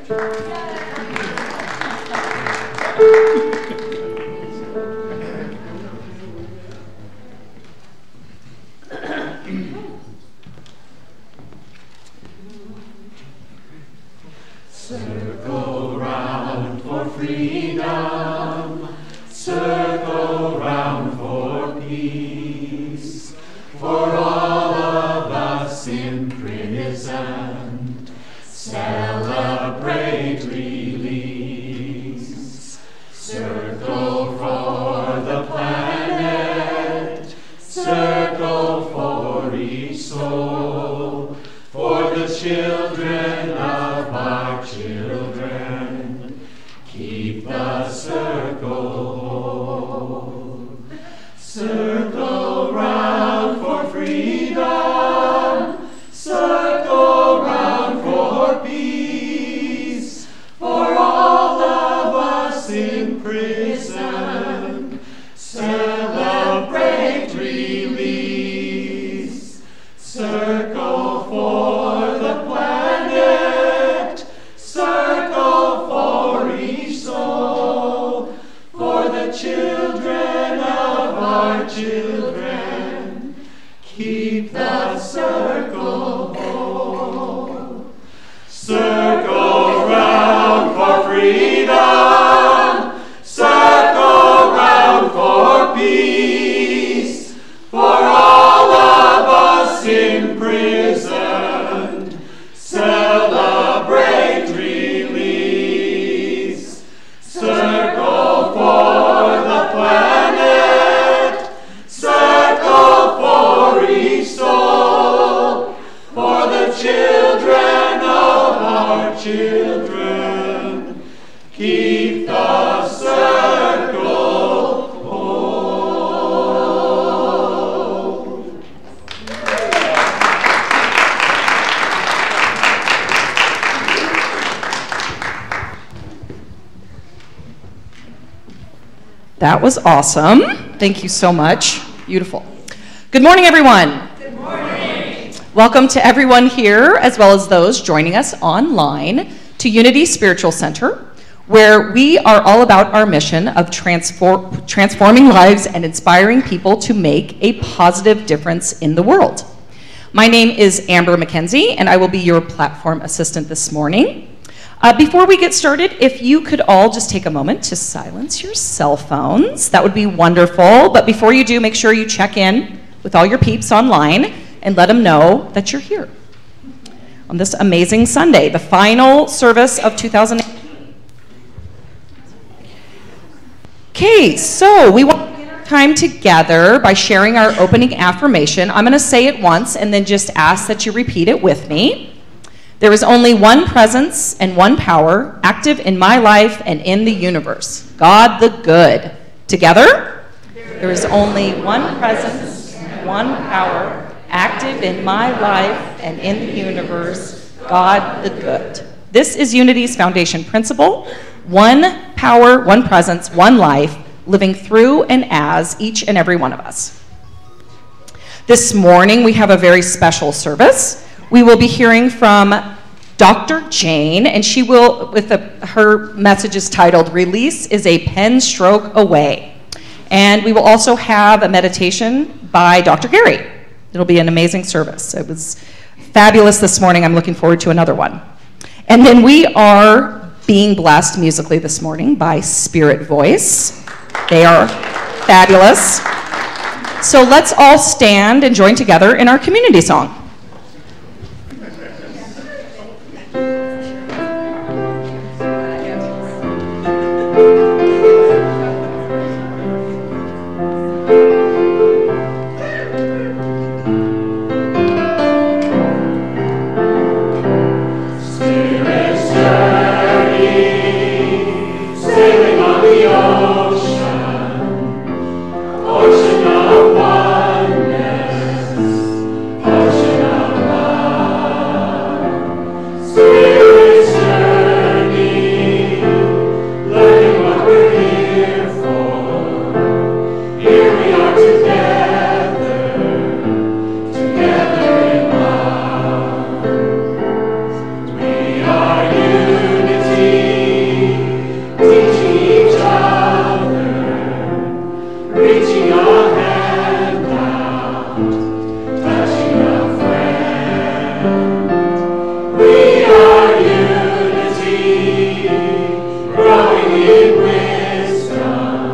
Circle round for freedom, circle round for peace, for all of us imprisoned, celebrate release. Circle for the planet, circle for each soul, for the children of our children, keep the circle whole. Circle round for freedom, circle round for peace, for all of us imprisoned, celebrate release. Circle for the planet, circle for each soul, for the children of our children, keep the circle whole. Circle round for freedom, circle round for peace, for all of us imprisoned, celebrate release. Circle for the planet, circle for each soul, for the children of our children, keep the circle whole. That was awesome. Thank you so much. Beautiful. Good morning, everyone. Good morning. Welcome to everyone here, as well as those joining us online, to Unity Spiritual Center, where we are all about our mission of transforming lives and inspiring people to make a positive difference in the world. My name is Amber McKenzie, and I will be your platform assistant this morning. Before we get started, if you could all just take a moment to silence your cell phones, that would be wonderful. But before you do, make sure you check in with all your peeps online and let them know that you're here on this amazing Sunday, the final service of 2018. Okay, so we want to begin our time together by sharing our opening affirmation. I'm going to say it once and then just ask that you repeat it with me. There is only one presence and one power active in my life and in the universe, God the good. Together, there is only one presence, one power active in my life and in the universe, God the good. This is Unity's foundation principle: one power, one presence, one life, living through and as each and every one of us. This morning, we have a very special service. We will be hearing from Dr. Jane, and she will, her message is titled, Release is a Pen Stroke Away. And we will also have a meditation by Dr. Gary. It'll be an amazing service. It was fabulous this morning. I'm looking forward to another one. And then we are being blessed musically this morning by Spirit Voice. They are fabulous. So let's all stand and join together in our community song. Ocean of oneness, ocean We are unity, growing in wisdom,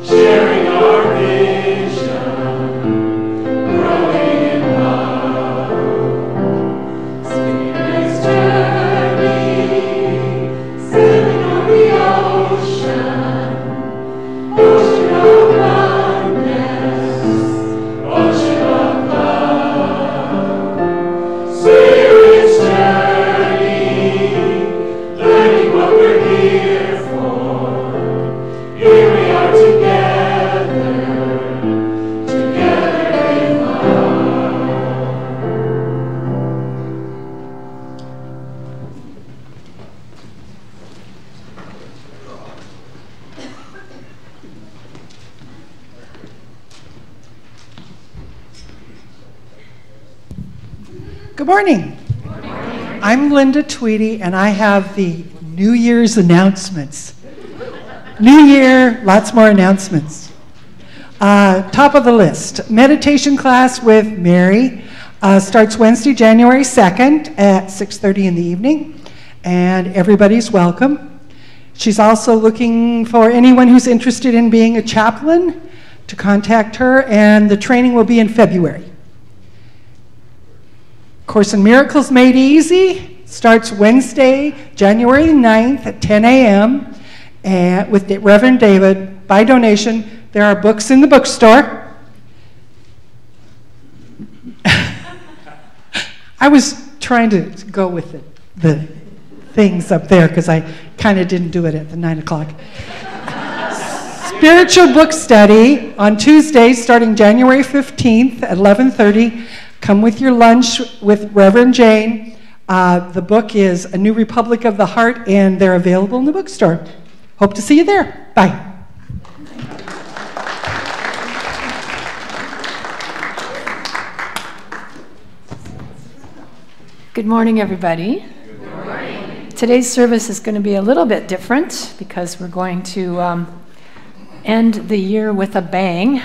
sharing our vision, growing in love. Spirit's journey, sailing on the ocean, ocean of oneness, ocean of love. Spirit's journey, learning what we're here for. Here we are together, together in love. Good morning. I'm Linda Tweedy, and I have the New Year's announcements. New Year, lots more announcements. Top of the list, meditation class with Mary starts Wednesday, January 2nd at 6:30 in the evening, and everybody's welcome. She's also looking for anyone who's interested in being a chaplain to contact her, and the training will be in February. Course in Miracles Made Easy starts Wednesday, January 9th at 10 a.m. With Reverend David by donation. There are books in the bookstore. I was trying to go with the things up there because I kind of didn't do it at the 9 o'clock. Spiritual book study on Tuesdays starting January 15th at 11:30. Come with your lunch with Reverend Jane. The book is A New Republic of the Heart, and they're available in the bookstore. Hope to see you there. Bye. Good morning, everybody. Good morning. Today's service is going to be a little bit different because we're going to end the year with a bang,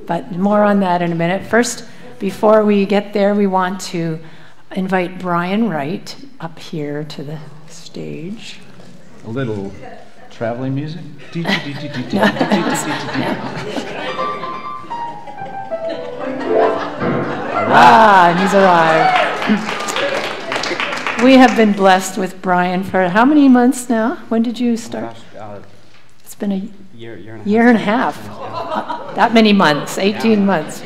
but more on that in a minute. First, before we get there, we want to invite Brian Wright up here to the stage. A little traveling music? Ah, he's arrived. We have been blessed with Brian for how many months now? When did you start? It's been a year and a half. That many months, 18 months.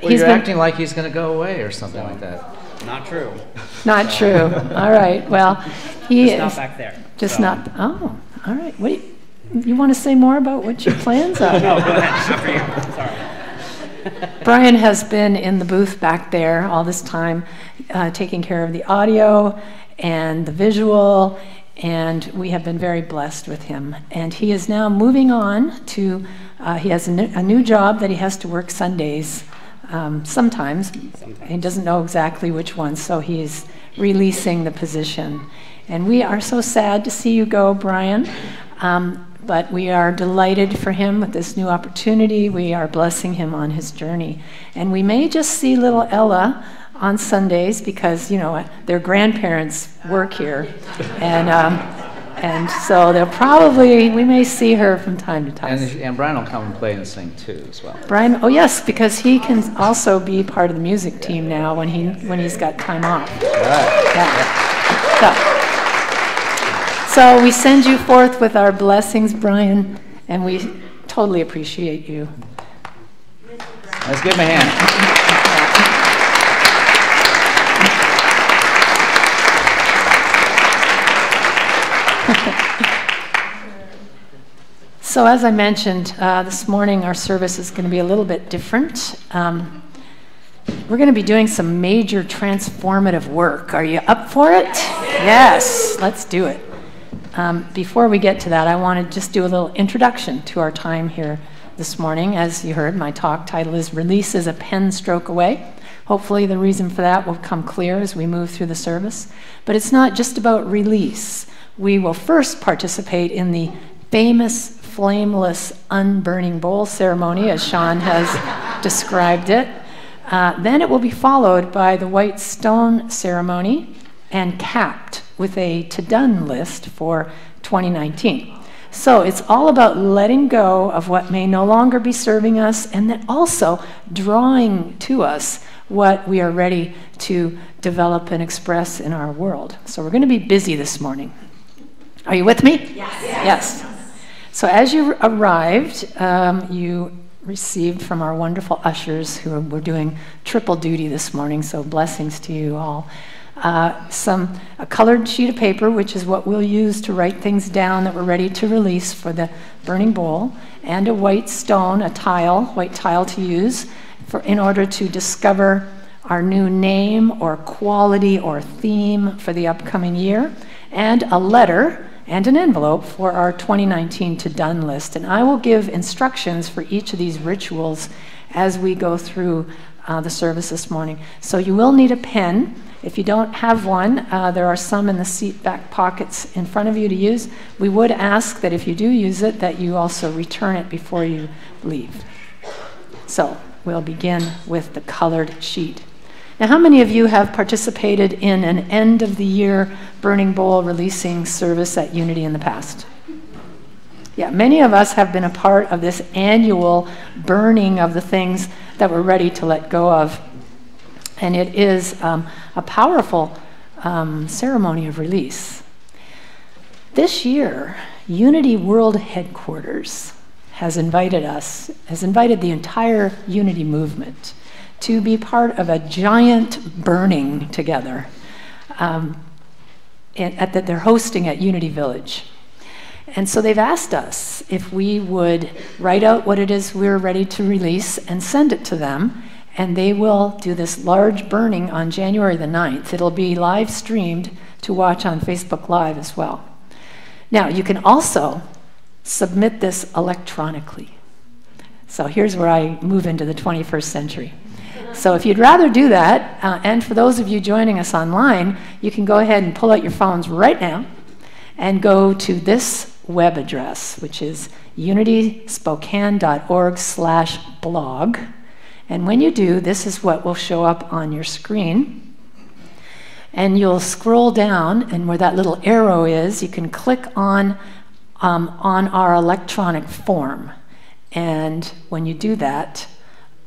You're acting like he's going to go away or something like that. Not true. Not true. All right. Well, he Just is not back there. just so. not. Oh, all right. What you want to say more about what your plans are? No, go ahead. Not for you. Sorry. Brian has been in the booth back there all this time, taking care of the audio and the visual, and we have been very blessed with him. And he is now moving on to. He has a new job that he has to work Sundays. Sometimes. He doesn't know exactly which one, so he's releasing the position. And we are so sad to see you go, Brian, but we are delighted for him with this new opportunity. We are blessing him on his journey. And we may just see little Ella on Sundays because, you know, their grandparents work here. And so we may see her from time to time. And Brian will come and play and sing too as well. Brian, oh yes, because he can also be part of the music team now when he's got time off. Right. Yeah. So we send you forth with our blessings, Brian, and we totally appreciate you. Let's give him a hand. So as I mentioned, this morning our service is going to be a little bit different. We're going to be doing some major transformative work. Are you up for it? Yes, let's do it. Before we get to that, I want to just do a little introduction to our time here this morning. As you heard, my talk title is Release is a Pen Stroke Away. Hopefully the reason for that will come clear as we move through the service. But it's not just about release. We will first participate in the famous flameless unburning bowl ceremony, as Sean has described it. Then it will be followed by the white stone ceremony and capped with a to-done list for 2019. So it's all about letting go of what may no longer be serving us, and then also drawing to us what we are ready to develop and express in our world. So we're going to be busy this morning. Are you with me? Yes. So as you arrived, you received from our wonderful ushers who were doing triple duty this morning, so blessings to you all. A colored sheet of paper, which is what we'll use to write things down that we're ready to release for the burning bowl, and a white stone, white tile to use in order to discover our new name or quality or theme for the upcoming year, and a letter and an envelope for our 2019 to-done list. And I will give instructions for each of these rituals as we go through the service this morning. So you will need a pen. If you don't have one, there are some in the seat back pockets in front of you to use. We would ask that if you do use it, that you also return it before you leave. So we'll begin with the colored sheet. Now, how many of you have participated in an end-of-the-year burning bowl releasing service at Unity in the past? Yeah, many of us have been a part of this annual burning of the things that we're ready to let go of. And it is a powerful ceremony of release. This year, Unity World Headquarters has invited the entire Unity movement to be part of a giant burning together that they're hosting at Unity Village. And so they've asked us if we would write out what it is we're ready to release and send it to them, and they will do this large burning on January the 9th. It'll be live streamed to watch on Facebook Live as well. Now, you can also submit this electronically. So here's where I move into the 21st century. So if you'd rather do that, and for those of you joining us online, you can go ahead and pull out your phones right now and go to this web address, which is unityspokane.org/blog. And when you do, this is what will show up on your screen. And you'll scroll down, and where that little arrow is, you can click on our electronic form. And when you do that,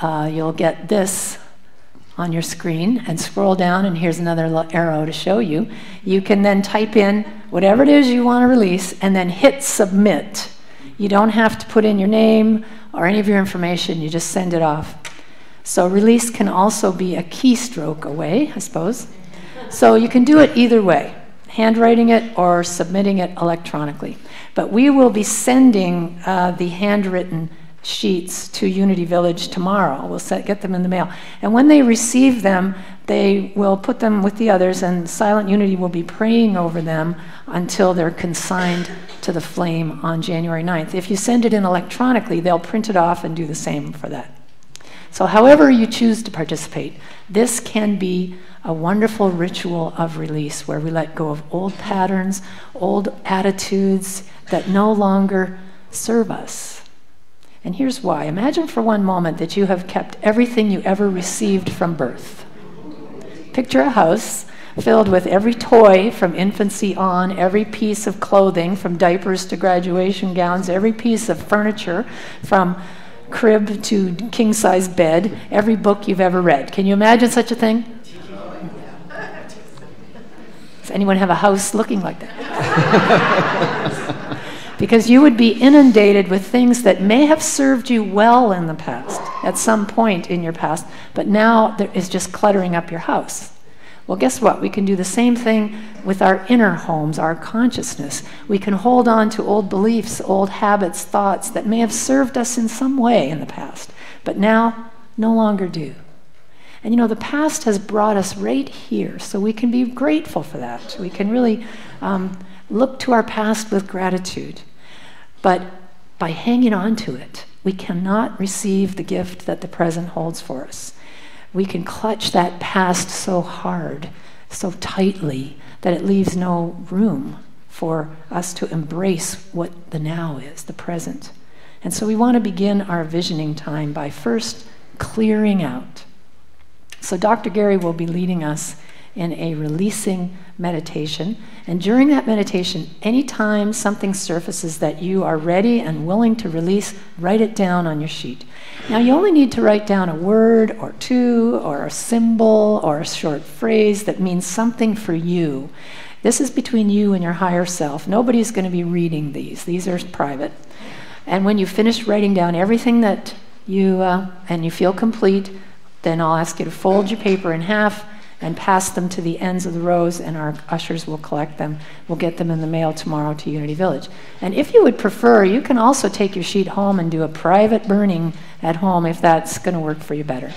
you'll get this on your screen, and scroll down, and here's another little arrow to show you. You can then type in whatever it is you want to release, and then hit submit. You don't have to put in your name or any of your information, you just send it off. So release can also be a keystroke away, I suppose. So you can do it either way, handwriting it or submitting it electronically. But we will be sending the handwritten sheets to Unity Village tomorrow. We'll get them in the mail. And when they receive them, they will put them with the others, and Silent Unity will be praying over them until they're consigned to the flame on January 9th. If you send it in electronically, they'll print it off and do the same for that. So however you choose to participate, this can be a wonderful ritual of release where we let go of old patterns, old attitudes that no longer serve us. And here's why. Imagine for one moment that you have kept everything you ever received from birth. Picture a house filled with every toy from infancy on, every piece of clothing from diapers to graduation gowns, every piece of furniture from crib to king-size bed, every book you've ever read. Can you imagine such a thing? Does anyone have a house looking like that? Because you would be inundated with things that may have served you well in the past, at some point in your past, but now there is just cluttering up your house. Well, guess what? We can do the same thing with our inner homes, our consciousness. We can hold on to old beliefs, old habits, thoughts that may have served us in some way in the past, but now no longer do. And you know, the past has brought us right here, so we can be grateful for that. We can really look to our past with gratitude. But by hanging on to it, we cannot receive the gift that the present holds for us. We can clutch that past so hard, so tightly, that it leaves no room for us to embrace what the now is, the present. And so we want to begin our visioning time by first clearing out. So Dr. Gary will be leading us in a releasing meditation. And during that meditation, anytime something surfaces that you are ready and willing to release, write it down on your sheet. Now, you only need to write down a word or two or a symbol or a short phrase that means something for you. This is between you and your higher self. Nobody's going to be reading these. These are private. And when you finish writing down everything that you, and you feel complete, then I'll ask you to fold your paper in half and pass them to the ends of the rows, and our ushers will collect them. We'll get them in the mail tomorrow to Unity Village. And if you would prefer, you can also take your sheet home and do a private burning at home if that's going to work for you better.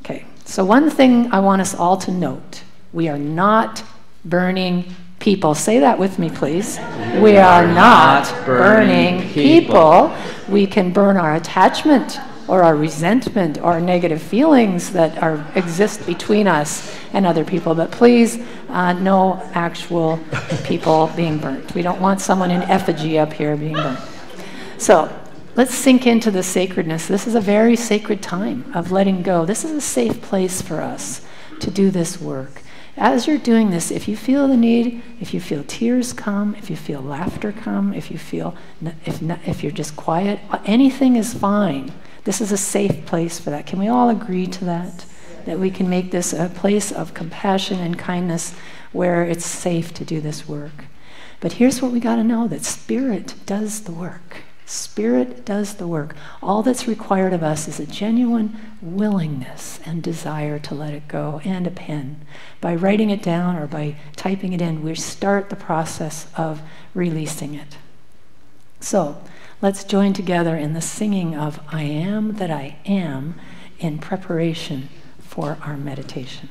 Okay, so one thing I want us all to note, we are not burning people. Say that with me, please. We are not burning people. We can burn our attachment or our resentment or negative feelings that exist between us and other people. But please, no actual people being burnt. We don't want someone in effigy up here being burnt. So let's sink into the sacredness. This is a very sacred time of letting go. This is a safe place for us to do this work. As you're doing this, if you feel the need, if you feel tears come, if you feel laughter come, if you're just quiet, anything is fine. This is a safe place for that. Can we all agree to that? That we can make this a place of compassion and kindness where it's safe to do this work. But here's what we got to know, that Spirit does the work. Spirit does the work. All that's required of us is a genuine willingness and desire to let it go, and a pen. By writing it down or by typing it in, we start the process of releasing it. So let's join together in the singing of I Am That I Am in preparation for our meditation.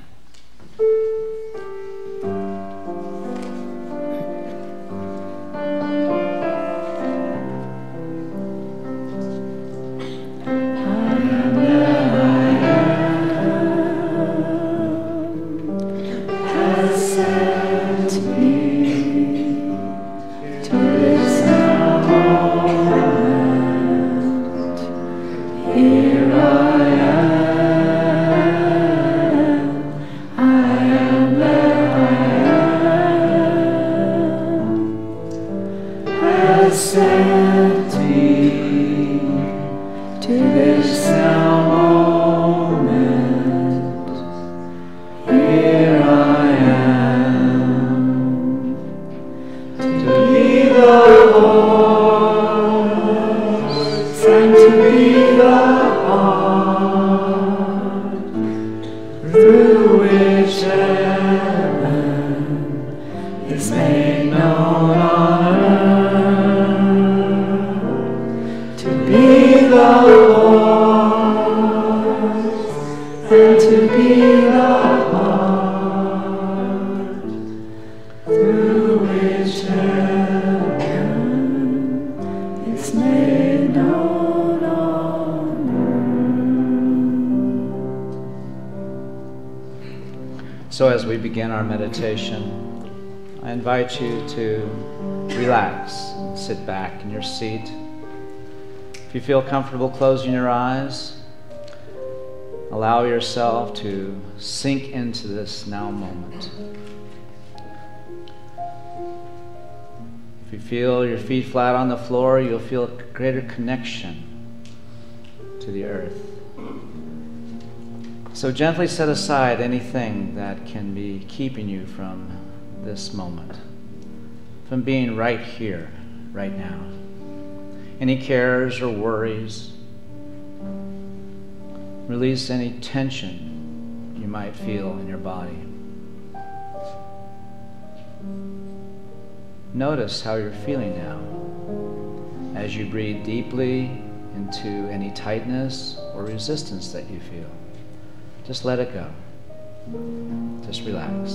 So as we begin our meditation, I invite you to relax and sit back in your seat. If you feel comfortable closing your eyes, allow yourself to sink into this now moment. If you feel your feet flat on the floor, you'll feel a greater connection to the earth. So gently set aside anything that can be keeping you from this moment, from being right here, right now. Any cares or worries. Release any tension you might feel in your body. Notice how you're feeling now as you breathe deeply into any tightness or resistance that you feel. Just let it go. Just relax.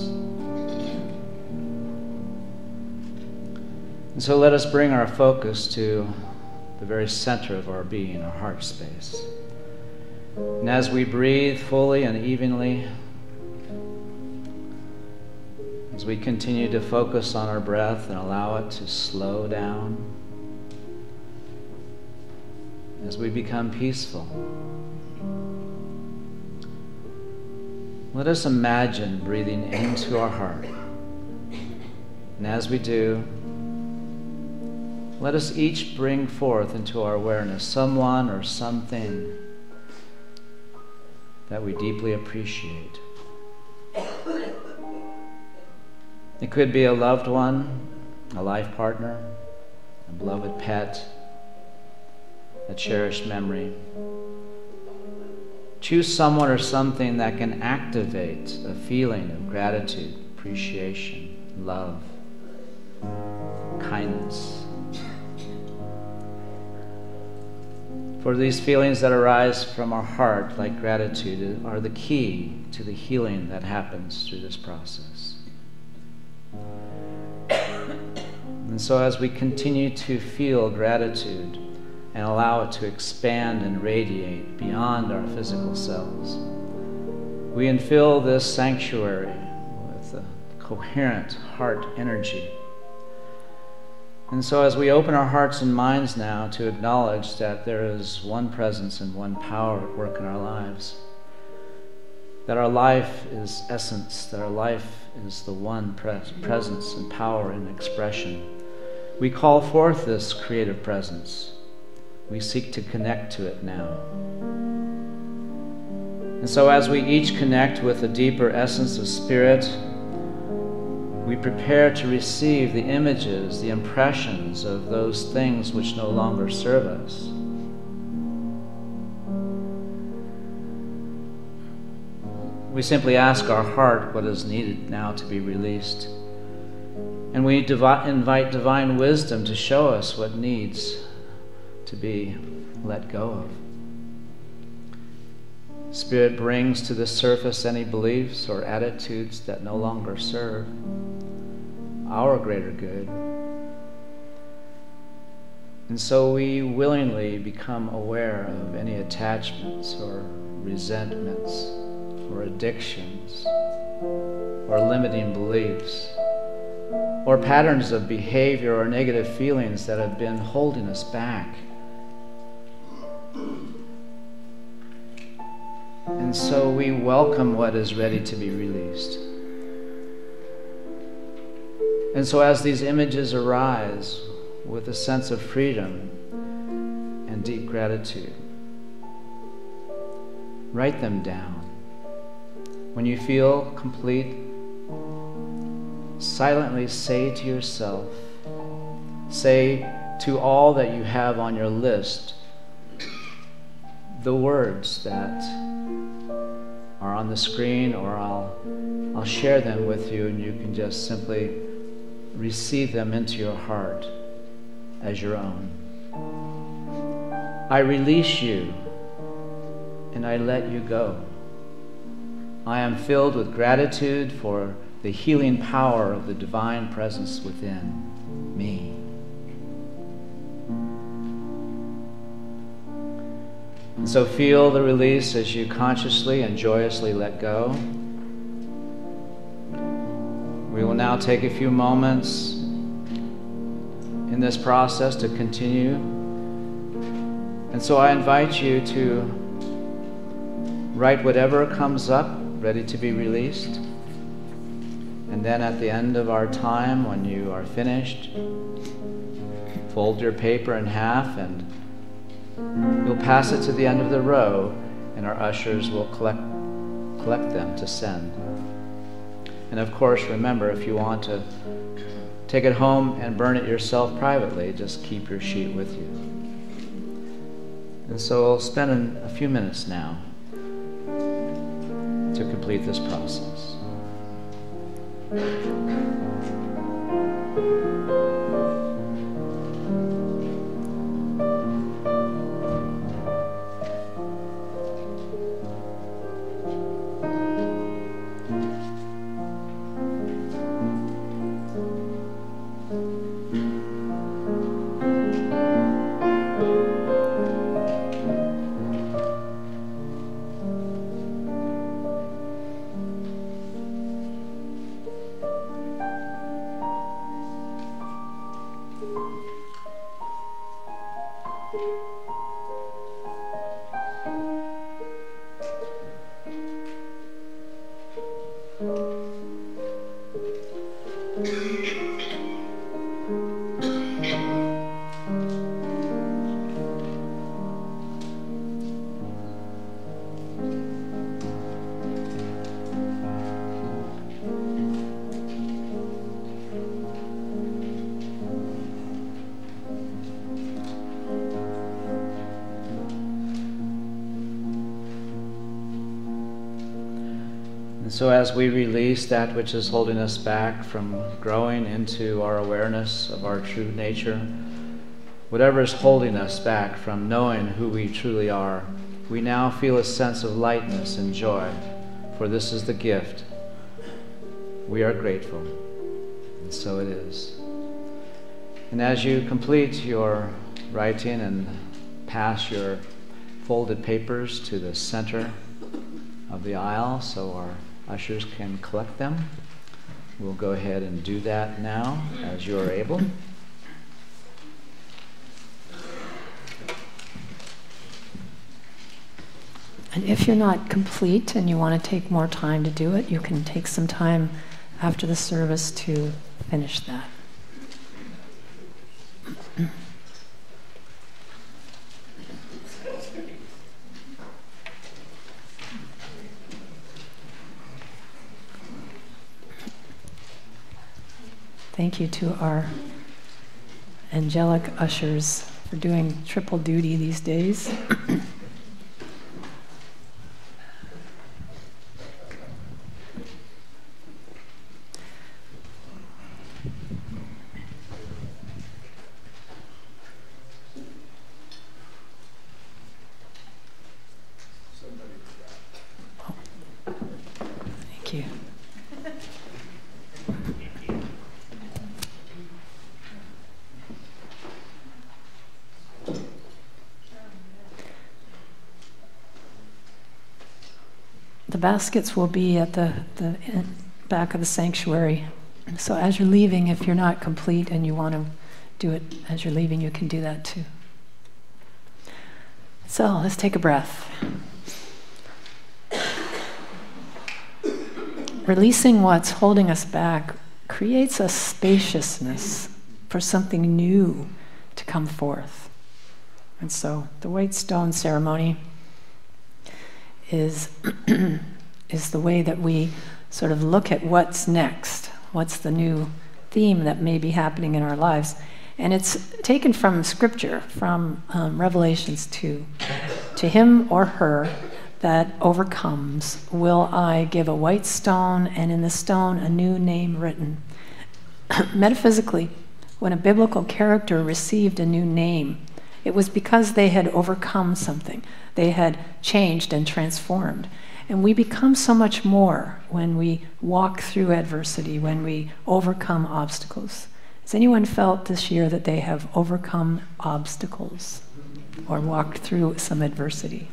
And so let us bring our focus to the very center of our being, our heart space. And as we breathe fully and evenly, as we continue to focus on our breath and allow it to slow down, as we become peaceful, let us imagine breathing into our heart. And as we do, let us each bring forth into our awareness someone or something that we deeply appreciate. It could be a loved one, a life partner, a beloved pet, a cherished memory. Choose someone or something that can activate a feeling of gratitude, appreciation, love, kindness. For these feelings that arise from our heart, like gratitude, are the key to the healing that happens through this process. And so as we continue to feel gratitude and allow it to expand and radiate beyond our physical selves, we infill this sanctuary with a coherent heart energy. And so as we open our hearts and minds now to acknowledge that there is one presence and one power at work in our lives, that our life is essence, that our life is the one presence and power and expression, we call forth this creative presence. We seek to connect to it now. And so as we each connect with a deeper essence of spirit, we prepare to receive the images, the impressions of those things which no longer serve us. We simply ask our heart what is needed now to be released. And we invite divine wisdom to show us what needs to be let go of. Spirit brings to the surface any beliefs or attitudes that no longer serve our greater good. And so we willingly become aware of any attachments or resentments or addictions or limiting beliefs or patterns of behavior or negative feelings that have been holding us back. And so we welcome what is ready to be released. And so as these images arise with a sense of freedom and deep gratitude, write them down. When you feel complete, silently say to yourself, say to all that you have on your list, the words that are on the screen, or I'll share them with you, and you can just simply receive them into your heart as your own. I release you and I let you go. I am filled with gratitude for the healing power of the divine presence within me. And so feel the release as you consciously and joyously let go. We will now take a few moments in this process to continue. And so I invite you to write whatever comes up, ready to be released. And then at the end of our time, when you are finished, fold your paper in half and you'll pass it to the end of the row, and our ushers will collect them to send. And of course, remember, if you want to take it home and burn it yourself privately, just keep your sheet with you. And so we'll spend a few minutes now to complete this process. So as we release that which is holding us back from growing into our awareness of our true nature, whatever is holding us back from knowing who we truly are, we now feel a sense of lightness and joy, for this is the gift. We are grateful, and so it is. And as you complete your writing and pass your folded papers to the center of the aisle so our ushers can collect them, we'll go ahead and do that now as you are able. And if you're not complete and you want to take more time to do it, you can take some time after the service to finish that. Thank you to our angelic ushers for doing triple duty these days. Thank you. The baskets will be at the back of the sanctuary. So as you're leaving, if you're not complete and you want to do it as you're leaving, you can do that too. So let's take a breath. Releasing what's holding us back creates a spaciousness for something new to come forth. And so the white stone ceremony is the way that we sort of look at what's next, what's the new theme that may be happening in our lives. And it's taken from Scripture, from Revelations 2. To him or her that overcomes will I give a white stone, and in the stone a new name written. Metaphysically, when a biblical character received a new name, it was because they had overcome something. They had changed and transformed. And we become so much more when we walk through adversity, when we overcome obstacles. Has anyone felt this year that they have overcome obstacles or walked through some adversity?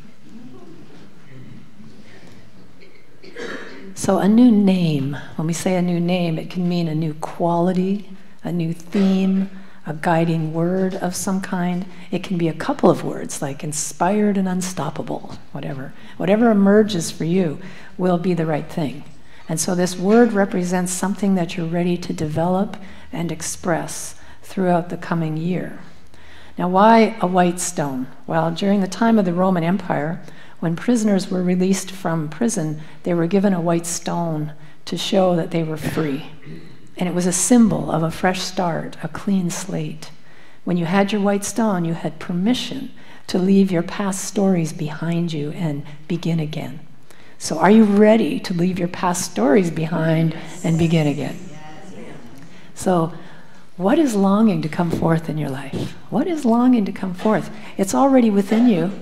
So a new name, when we say a new name, it can mean a new quality, a new theme, a guiding word of some kind. It can be a couple of words like inspired and unstoppable, whatever. Whatever emerges for you will be the right thing. And so this word represents something that you're ready to develop and express throughout the coming year. Now, why a white stone? Well, during the time of the Roman Empire, when prisoners were released from prison, they were given a white stone to show that they were free. And it was a symbol of a fresh start, a clean slate. When you had your white stone, you had permission to leave your past stories behind you and begin again. So are you ready to leave your past stories behind and begin again? So what is longing to come forth in your life? What is longing to come forth? It's already within you.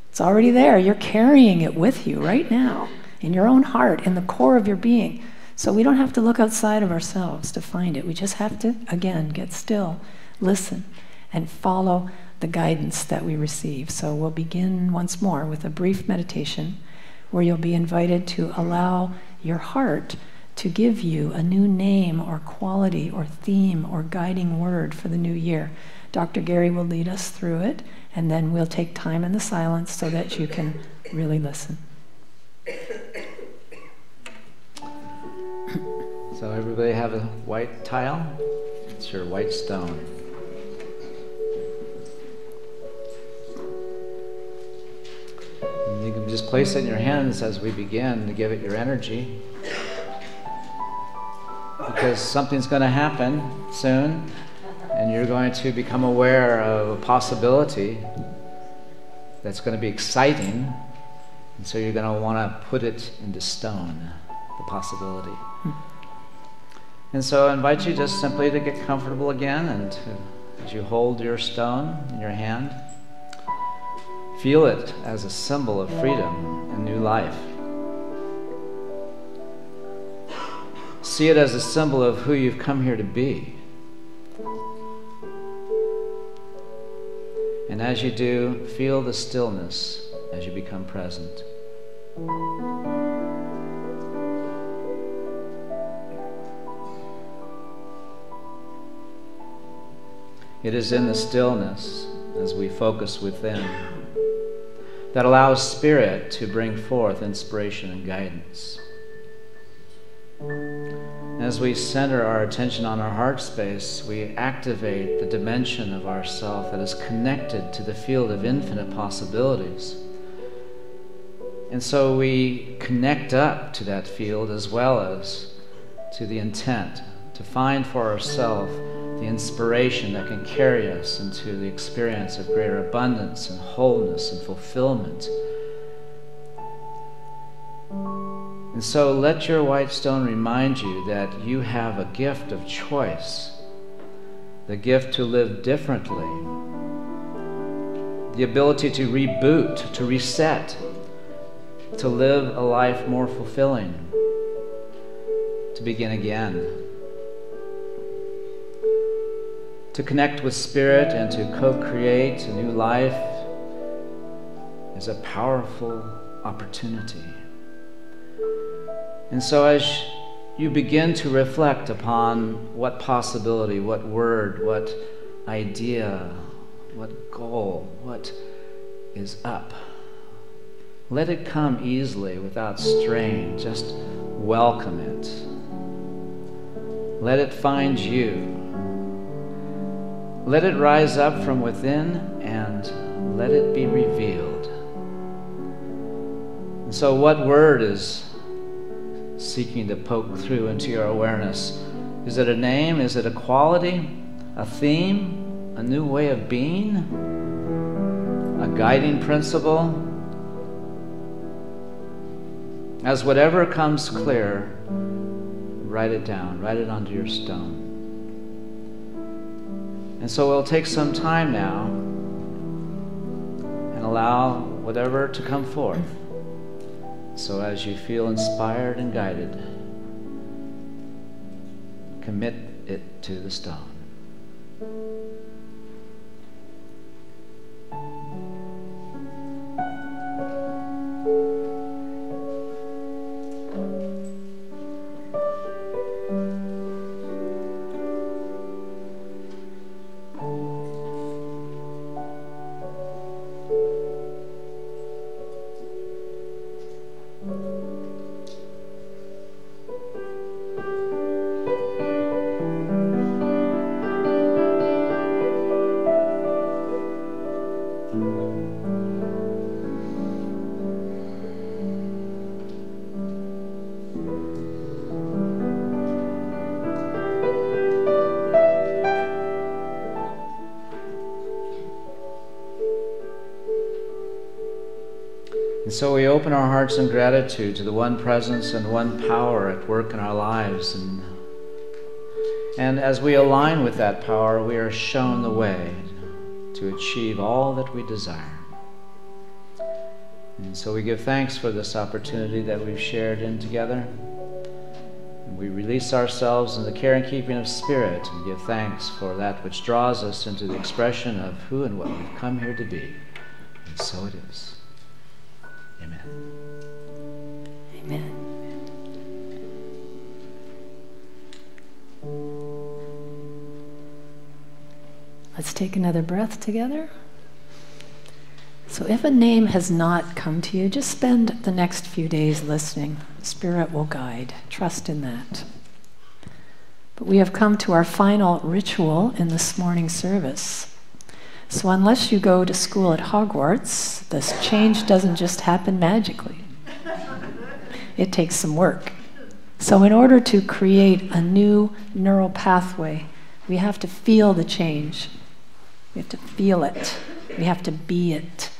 It's already there. You're carrying it with you right now in your own heart, in the core of your being. So we don't have to look outside of ourselves to find it. We just have to, again, get still, listen, and follow the guidance that we receive. So we'll begin once more with a brief meditation where you'll be invited to allow your heart to give you a new name or quality or theme or guiding word for the new year. Dr. Gary will lead us through it, and then we'll take time in the silence so that you can really listen. So everybody have a white tile? It's your white stone. And you can just place it in your hands as we begin to give it your energy. Because something's going to happen soon, and you're going to become aware of a possibility that's going to be exciting, and so you're going to want to put it into stone, the possibility. And so I invite you just simply to get comfortable again, and as you hold your stone in your hand, feel it as a symbol of freedom and new life. See it as a symbol of who you've come here to be. And as you do, feel the stillness as you become present. It is in the stillness, as we focus within, that allows Spirit to bring forth inspiration and guidance. As we center our attention on our heart space, we activate the dimension of ourself that is connected to the field of infinite possibilities. And so we connect up to that field as well as to the intent to find for ourselves the inspiration that can carry us into the experience of greater abundance and wholeness and fulfillment. And so let your white stone remind you that you have a gift of choice, the gift to live differently, the ability to reboot, to reset, to live a life more fulfilling, to begin again, to connect with Spirit and to co-create a new life is a powerful opportunity. And so as you begin to reflect upon what possibility, what word, what idea, what goal, what is up, let it come easily without strain. Just welcome it. Let it find you. Let it rise up from within and let it be revealed. And so what word is seeking to poke through into your awareness? Is it a name? Is it a quality? A theme? A new way of being? A guiding principle? As whatever comes clear, write it down. Write it onto your stone. And so we'll take some time now and allow whatever to come forth. So as you feel inspired and guided, commit it to the stone. And so we open our hearts in gratitude to the one presence and one power at work in our lives. And as we align with that power, we are shown the way to achieve all that we desire. And so we give thanks for this opportunity that we've shared in together. And we release ourselves in the care and keeping of Spirit and give thanks for that which draws us into the expression of who and what we've come here to be. And so it is. Amen. Amen. Let's take another breath together. So if a name has not come to you, just spend the next few days listening. Spirit will guide. Trust in that. But we have come to our final ritual in this morning service. So unless you go to school at Hogwarts, this change doesn't just happen magically. It takes some work. So in order to create a new neural pathway, we have to feel the change. We have to feel it. We have to be it,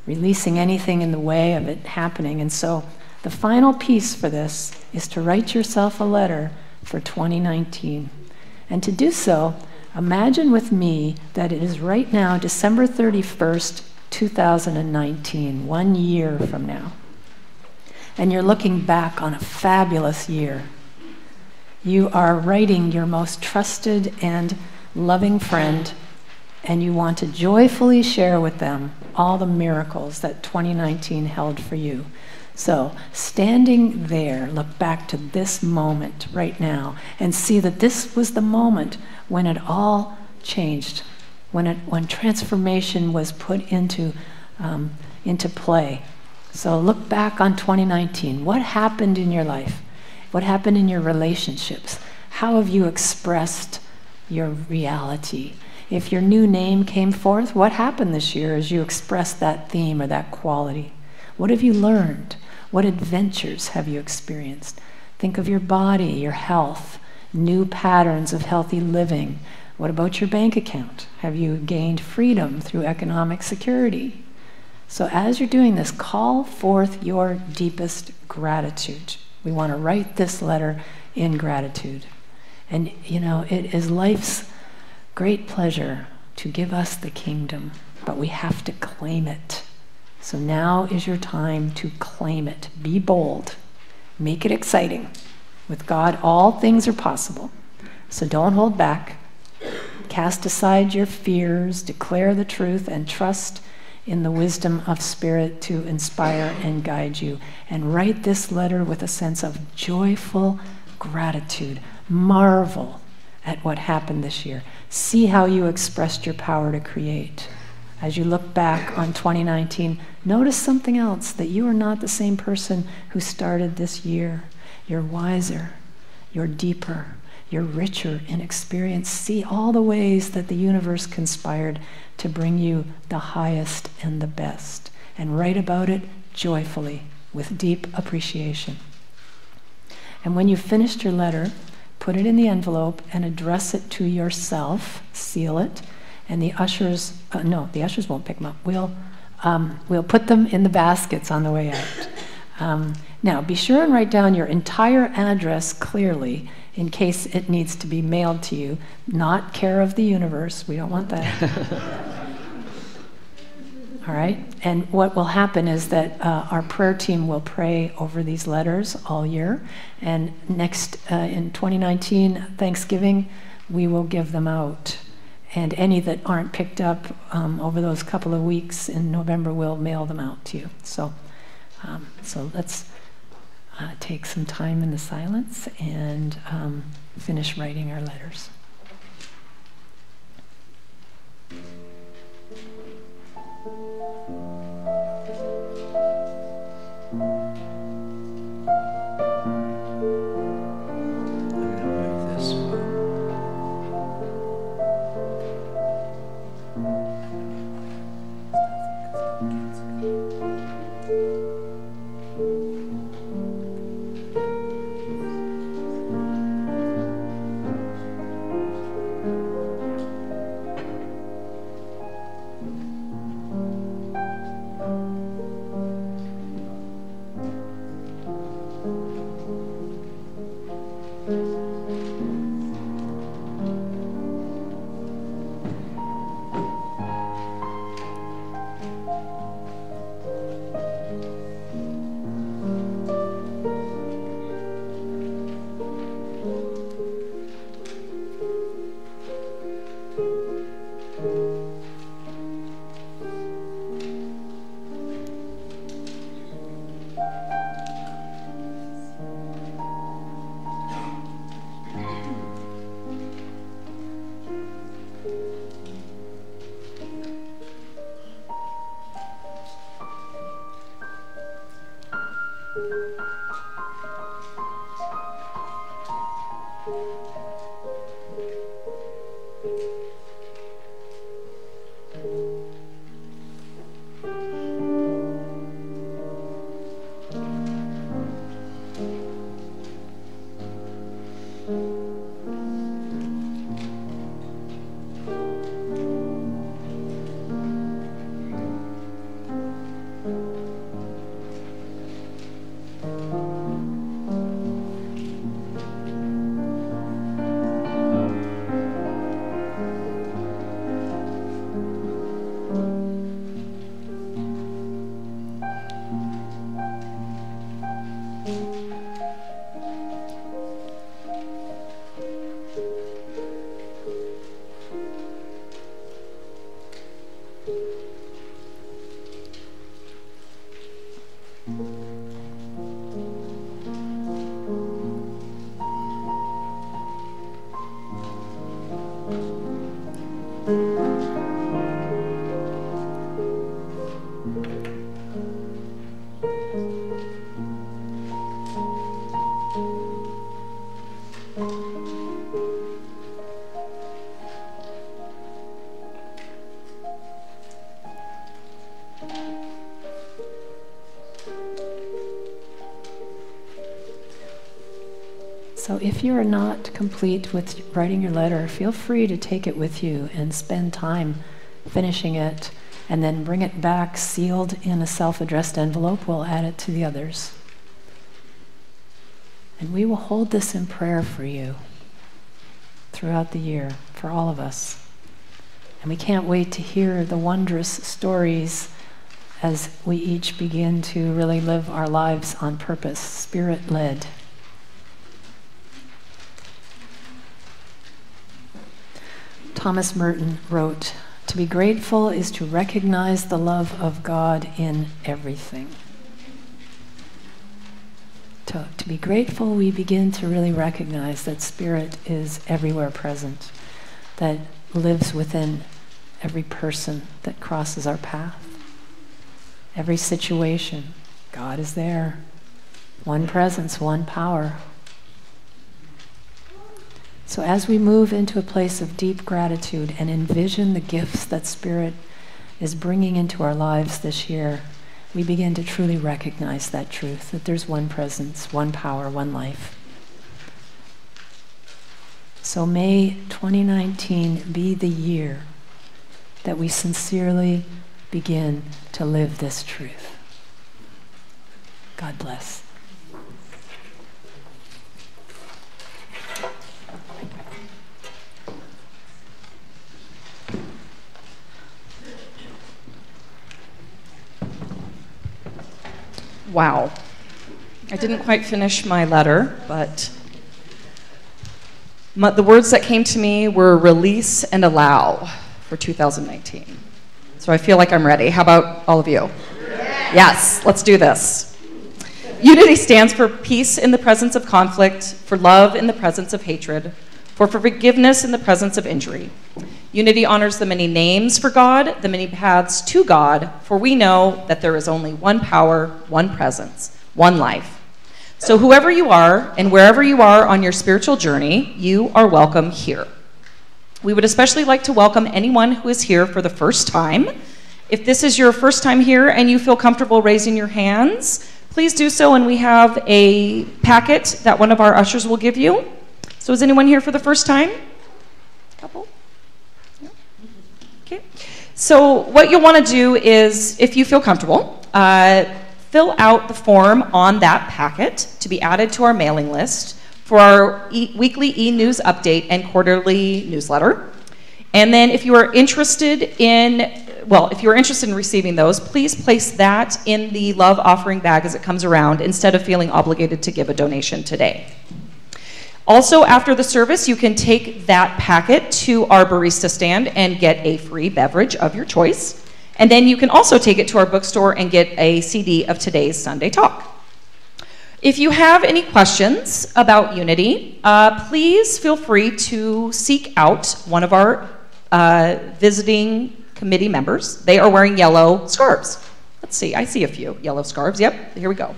releasing anything in the way of it happening. And so the final piece for this is to write yourself a letter for 2019. And to do so, imagine with me that it is right now December 31st, 2019, 1 year from now. And you're looking back on a fabulous year. You are writing your most trusted and loving friend, and you want to joyfully share with them all the miracles that 2019 held for you. So, standing there, look back to this moment right now and see that this was the moment when it all changed, when transformation was put into play. So look back on 2019. What happened in your life? What happened in your relationships? How have you expressed your reality? If your new name came forth, what happened this year as you expressed that theme or that quality? What have you learned? What adventures have you experienced? Think of your body, your health, new patterns of healthy living. What about your bank account? Have you gained freedom through economic security? So as you're doing this, call forth your deepest gratitude. We want to write this letter in gratitude. And, you know, it is life's great pleasure to give us the kingdom, but we have to claim it. So now is your time to claim it. Be bold. Make it exciting. With God, all things are possible. So don't hold back. Cast aside your fears, declare the truth, and trust in the wisdom of Spirit to inspire and guide you. And write this letter with a sense of joyful gratitude. Marvel at what happened this year. See how you expressed your power to create. As you look back on 2019, notice something else, that you are not the same person who started this year. You're wiser, you're deeper, you're richer in experience. See all the ways that the universe conspired to bring you the highest and the best, and write about it joyfully with deep appreciation. And when you've finished your letter, put it in the envelope and address it to yourself, seal it, and the ushers, the ushers won't pick them up. We'll put them in the baskets on the way out. Now, be sure and write down your entire address clearly in case it needs to be mailed to you. Not care of the universe. We don't want that. All right? And what will happen is that our prayer team will pray over these letters all year. And next, in 2019, Thanksgiving, we will give them out. And any that aren't picked up over those couple of weeks in November, we'll mail them out to you. So let's take some time in the silence and finish writing our letters. So if you are not complete with writing your letter, feel free to take it with you and spend time finishing it, and then bring it back sealed in a self-addressed envelope. We'll add it to the others. And we will hold this in prayer for you throughout the year, for all of us. And we can't wait to hear the wondrous stories as we each begin to really live our lives on purpose, Spirit-led. Thomas Merton wrote, "To be grateful is to recognize the love of God in everything." To be grateful, we begin to really recognize that Spirit is everywhere present, that lives within every person that crosses our path. Every situation, God is there. One presence, one power. So as we move into a place of deep gratitude and envision the gifts that Spirit is bringing into our lives this year, we begin to truly recognize that truth, that there's one presence, one power, one life. So may 2019 be the year that we sincerely begin to live this truth. God bless. Wow. I didn't quite finish my letter, but the words that came to me were release and allow for 2019. So I feel like I'm ready. How about all of you? Yes, let's do this. Unity stands for peace in the presence of conflict, for love in the presence of hatred, for forgiveness in the presence of injury. Unity honors the many names for God, the many paths to God, for we know that there is only one power, one presence, one life. So whoever you are and wherever you are on your spiritual journey, you are welcome here. We would especially like to welcome anyone who is here for the first time. If this is your first time here and you feel comfortable raising your hands, please do so, and we have a packet that one of our ushers will give you. So is anyone here for the first time? Couple? Yeah. Okay. So what you'll want to do is, if you feel comfortable, fill out the form on that packet to be added to our mailing list for our weekly e-news update and quarterly newsletter. And then if you are interested in receiving those, please place that in the love offering bag as it comes around instead of feeling obligated to give a donation today. Also, after the service, you can take that packet to our barista stand and get a free beverage of your choice. And then you can also take it to our bookstore and get a CD of today's Sunday Talk. If you have any questions about Unity, please feel free to seek out one of our visiting committee members. They are wearing yellow scarves. Let's see, I see a few yellow scarves. Yep, here we go.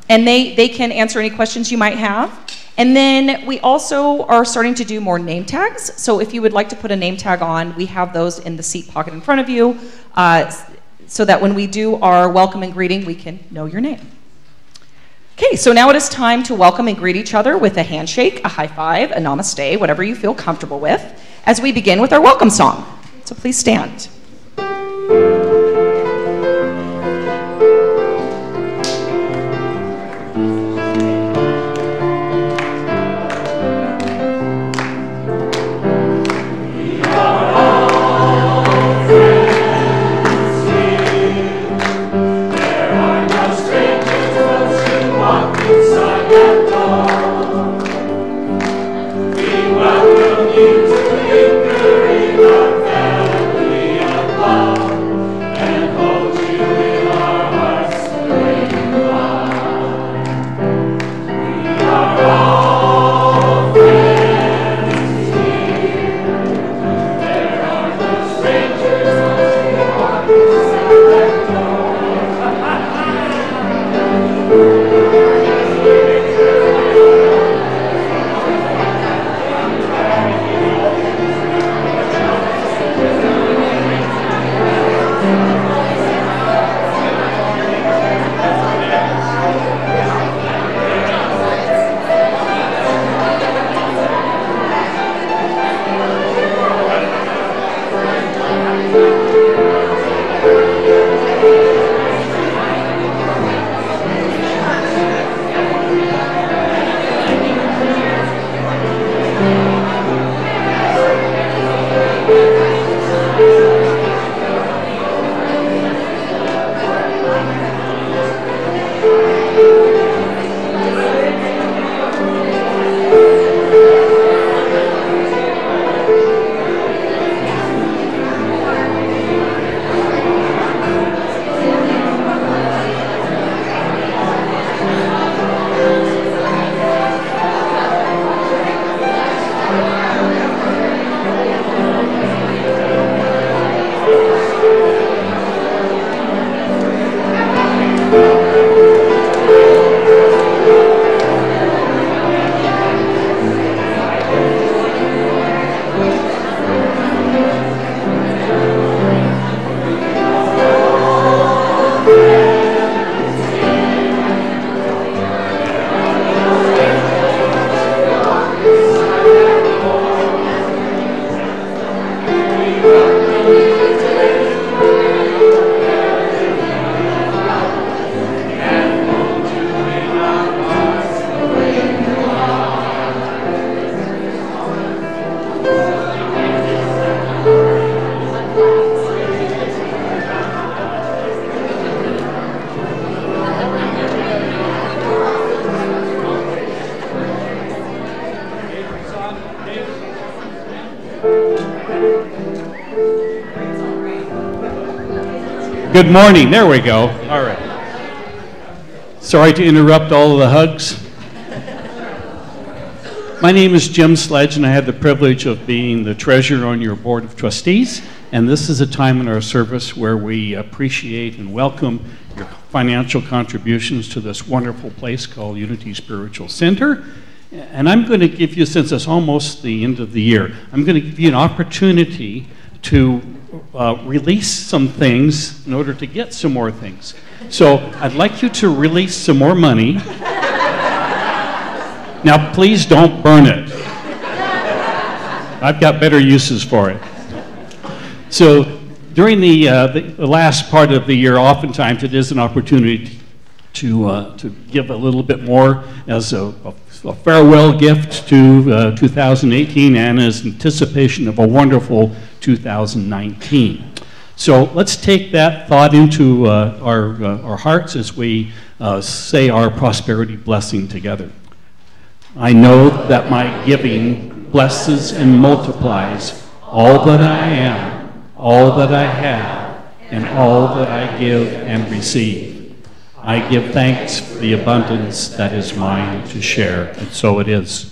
And they can answer any questions you might have. And then we also are starting to do more name tags. So if you would like to put a name tag on, we have those in the seat pocket in front of you so that when we do our welcome and greeting, we can know your name. Okay, so now it is time to welcome and greet each other with a handshake, a high five, a namaste, whatever you feel comfortable with, as we begin with our welcome song. So please stand. Good morning. There we go. All right. Sorry to interrupt all of the hugs. My name is Jim Sledge, and I have the privilege of being the treasurer on your board of trustees. And this is a time in our service where we appreciate and welcome your financial contributions to this wonderful place called Unity Spiritual Center. And I'm going to give you, since it's almost the end of the year, I'm going to give you an opportunity to release some things in order to get some more things. So I'd like you to release some more money. Now, please don't burn it. I've got better uses for it. So during the last part of the year, oftentimes it is an opportunity to give a little bit more as a farewell gift to 2018 and as anticipation of a wonderful 2019. So let's take that thought into our hearts as we say our prosperity blessing together. I know that my giving blesses and multiplies all that I am, all that I have, and all that I give and receive. I give thanks for the abundance that is mine to share, and so it is.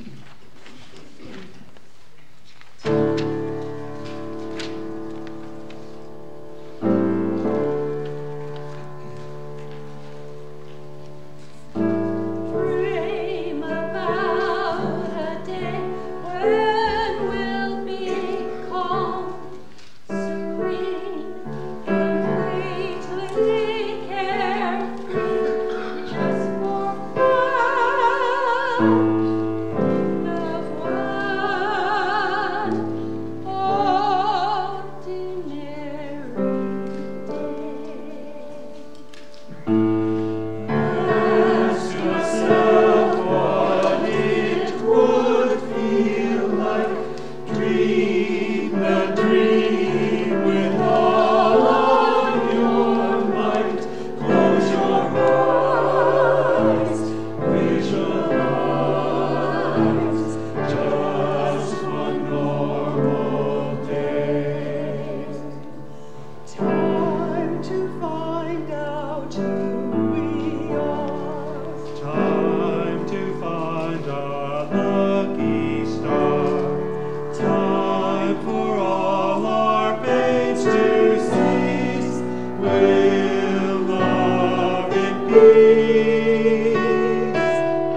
Serene, the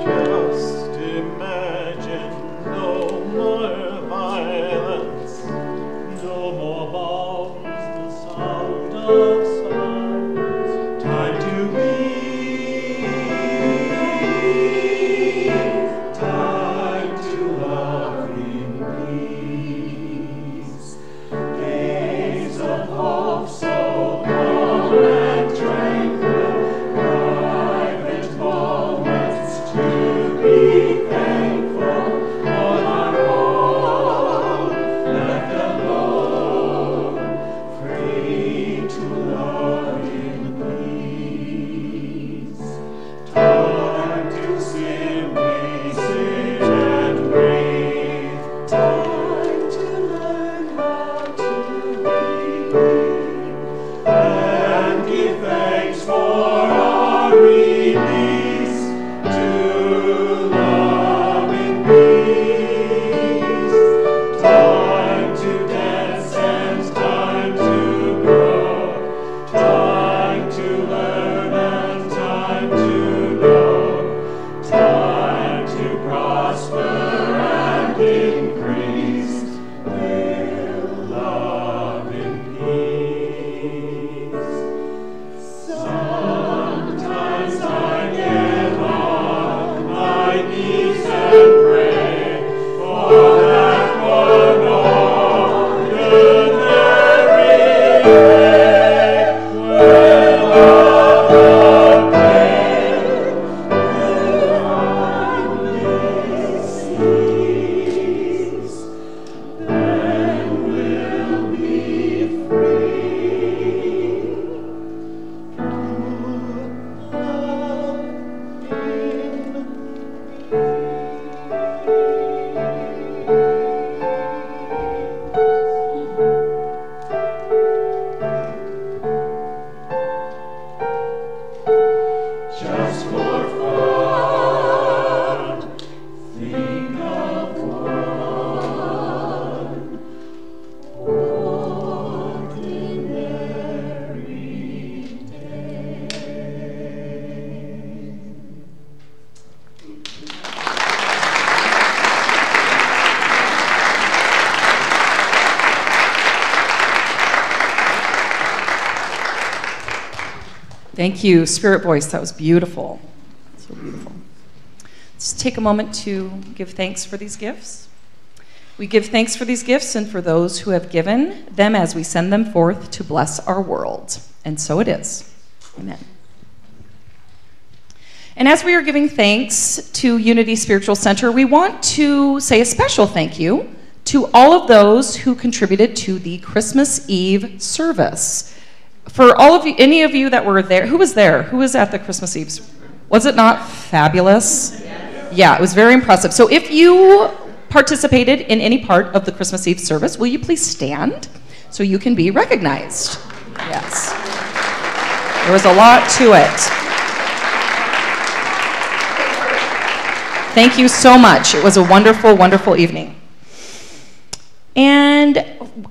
Just imagine no more violence, no more bombs, the sound of silence. Time to be, time to love in peace. Days of hope so calm and tranquil, private moments to be thankful. On our own, left alone, free to love in peace. Time to simply sit and breathe. Time to learn how to be and give thanks for our release to love in peace. Time to dance and time to grow, time to learn and time to know, time to prosper and increase. We'll love in peace. Sometimes I get on my knees and pray for that one ordinary day when love again finally sees. Then we'll be free to love just for fun, think of one ordinary day. Thank you, Spirit Voice. That was beautiful. So beautiful. Let's take a moment to give thanks for these gifts. We give thanks for these gifts and for those who have given them as we send them forth to bless our world. And so it is. Amen. And as we are giving thanks to Unity Spiritual Center, we want to say a special thank you to all of those who contributed to the Christmas Eve service. For all of you, any of you that were there, who was there? Who was at the Christmas Eve? Was it not fabulous? Yeah, it was very impressive. So if you participated in any part of the Christmas Eve service, will you please stand so you can be recognized? Yes. There was a lot to it. Thank you so much. It was a wonderful, wonderful evening. And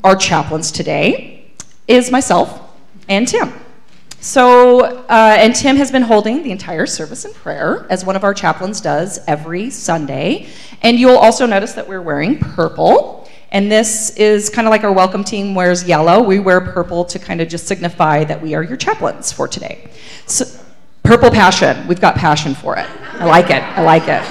our chaplains today is myself and Tim. So, and Tim has been holding the entire service in prayer, as one of our chaplains does every Sunday. And you'll also notice that we're wearing purple. And this is kind of like our welcome team wears yellow. We wear purple to kind of just signify that we are your chaplains for today. So, purple passion. We've got passion for it. I like it. I like it.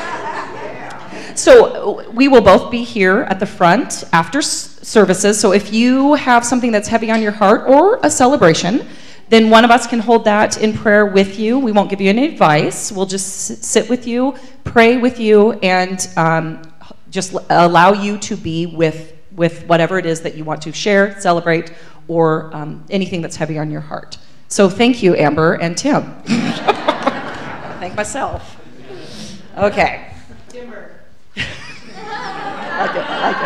So we will both be here at the front after services. So if you have something that's heavy on your heart or a celebration, then one of us can hold that in prayer with you. We won't give you any advice. We'll just sit with you, pray with you, and just allow you to be with whatever it is that you want to share, celebrate, or anything that's heavy on your heart. So thank you, Amber and Tim. Thank myself. Okay. Timber. I like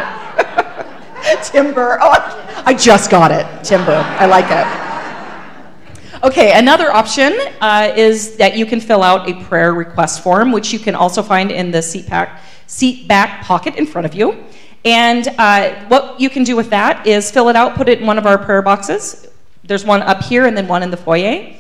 it. Timber. Oh, I just got it. Timber. I like it. Okay, another option is that you can fill out a prayer request form, which you can also find in the seat back pocket in front of you. And what you can do with that is fill it out, put it in one of our prayer boxes. There's one up here and then one in the foyer.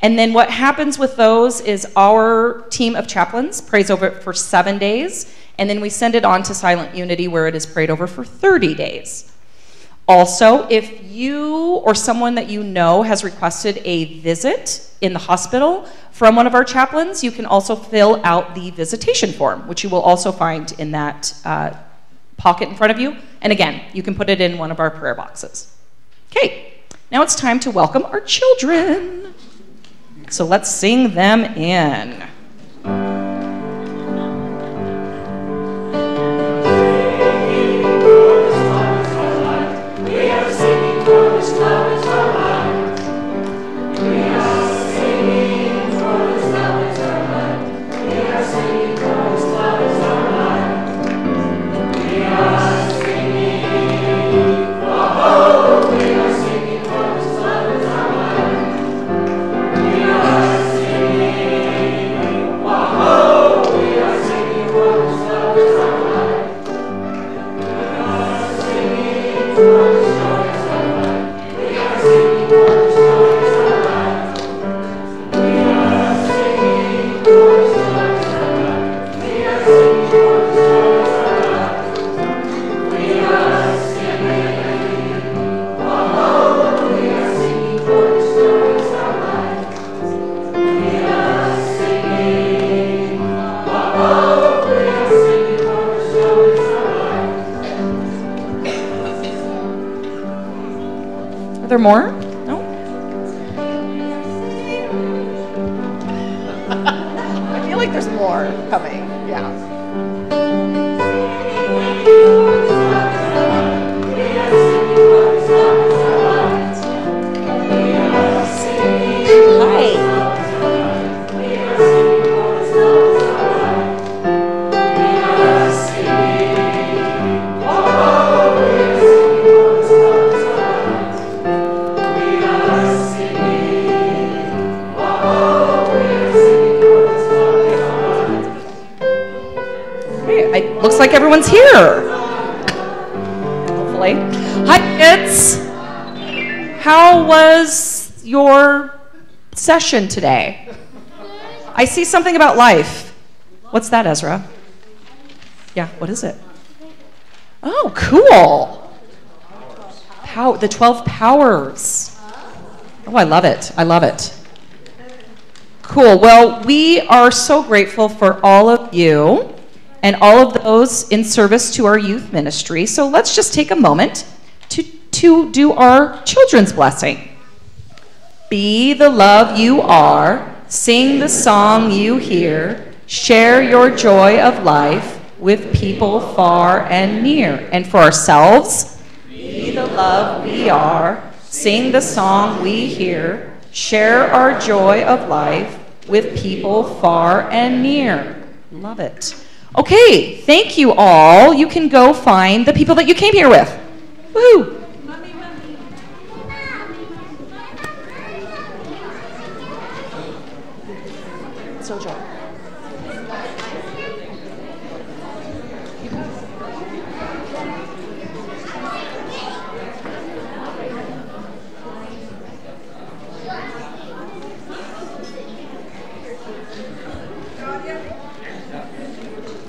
And then what happens with those is our team of chaplains prays over it for 7 days, and then we send it on to Silent Unity where it is prayed over for 30 days. Also, if you or someone that you know has requested a visit in the hospital from one of our chaplains, you can also fill out the visitation form, which you will also find in that pocket in front of you. And again, you can put it in one of our prayer boxes. Okay, now it's time to welcome our children. So let's sing them in. Are there more? No? I feel like there's more coming. Yeah. Looks like everyone's here. Hopefully. Hi, kids. How was your session today? I see something about life. What's that, Ezra? Yeah, what is it? Oh, cool. The 12 powers. Oh, I love it. I love it. Cool. Well, we are so grateful for all of you and all of those in service to our youth ministry. So let's just take a moment to do our children's blessing. Be the love you are, sing the song you hear, share your joy of life with people far and near. And for ourselves, be the love we are, sing the song we hear, share our joy of life with people far and near. Love it. Okay, thank you all. You can go find the people that you came here with. Woo! So joy.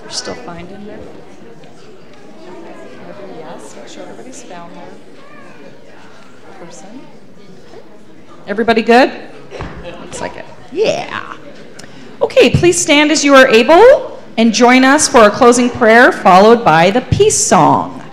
You're still finding it? Yes, make sure everybody's found their person. Everybody good? Looks like it. Yeah. Okay, please stand as you are able and join us for a closing prayer followed by the peace song.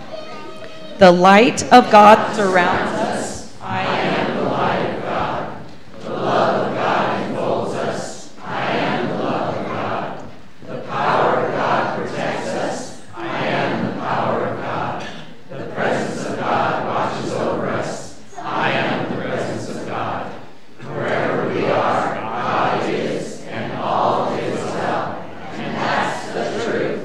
The light of God surrounds us. I am the light of God. The love of God enfolds us. I am the love of God. The power of God protects us. I am the power of God. The presence of God watches over us. I am the presence of God. Wherever we are, God is, and all is well. And that's the truth.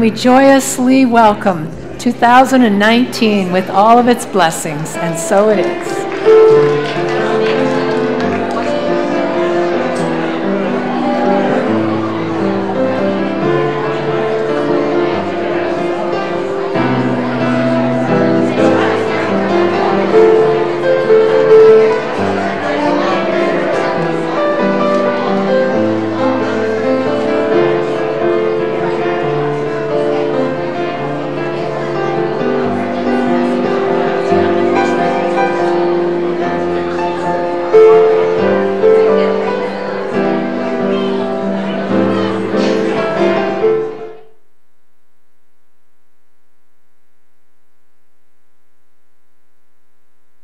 we joyously welcome 2019 with all of its blessings, and so it is.